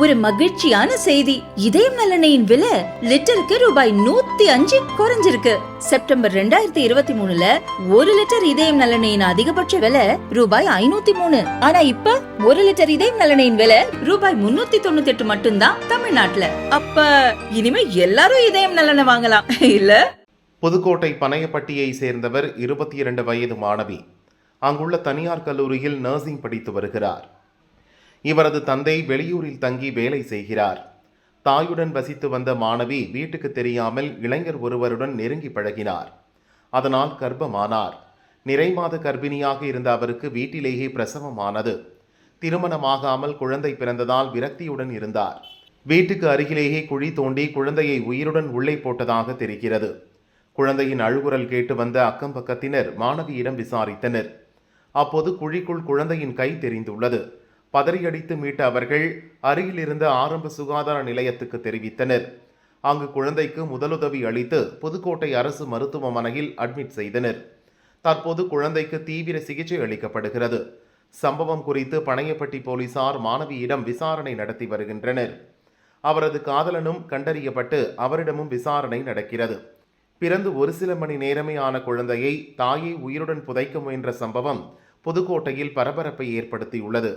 ஒரு மகிழ்ச்சியான செய்தி. இதயம் நல்லெண்ணெயின் விலை லிட்டருக்கு ரூபாய் 105 குறைஞ்சிருக்கு. செப்டம்பர் 2023ல 1 லிட்டர் இதயம் நல்லெண்ணெயின் அதிகபட்ச விலை ரூபாய் 503. ஆனா இப்ப 1 லிட்டர் இதயம் நல்லெண்ணெயின் விலை ரூபாய் 398 மட்டும்தான் தமிழ்நாட்டுல. அப்ப இனிமே எல்லாரும் இதயம் நல்லெண்ணெய் வாங்கலாம் இல்ல? புதுக்கோட்டை பனையப்பட்டியை சேர்ந்தவர் 22 வயது மாணவி. அங்குள்ள தனியார் கல்லூரியில் நர்சிங் படித்து வருகிறார். இவரது தந்தை வெளியூரில் தங்கி வேலை செய்கிறார். தாயுடன் வசித்து வந்த மாணவி வீட்டுக்கு தெரியாமல் இளைஞர் ஒருவருடன் நெருங்கி பழகினார். அதனால் கர்ப்பமானார். நிறைமாத கர்ப்பிணியாக இருந்த அவருக்கு வீட்டிலேயே பிரசவமானது. திருமணமாகாமல் குழந்தை பிறந்ததால் விரக்தியுடன் இருந்தார். வீட்டுக்கு அருகிலேயே குழி தோண்டி குழந்தையை உயிருடன் உள்ளே போட்டதாக தெரிகிறது. குழந்தையின் அழுகுரல் கேட்டு வந்த அக்கம் பக்கத்தினர் மாணவியிடம் விசாரித்தனர். அப்போது குழிக்குள் குழந்தையின் கை தெரிந்துள்ளது. பதறியடித்து மீட்ட அவர்கள் அருகில் இருந்த ஆரம்ப சுகாதார நிலையத்துக்கு தெரிவித்தனர். அங்கு குழந்தைக்கு முதலுதவி அளித்து புதுக்கோட்டை அரசு மருத்துவமனையில் அட்மிட் செய்தனர். தற்போது குழந்தைக்கு தீவிர சிகிச்சை அளிக்கப்படுகிறது. சம்பவம் குறித்து பனையப்பட்டி போலீசார் மாணவியிடம் விசாரணை நடத்தி வருகின்றனர். அவரது காதலனும் கண்டறியப்பட்டு அவரிடமும் விசாரணை நடக்கிறது. பிறந்து ஒரு சில மணி நேரமே ஆன குழந்தையை தாயை உயிருடன் புதைக்க முயன்ற சம்பவம் புதுக்கோட்டையில் பரபரப்பை ஏற்படுத்தியுள்ளது.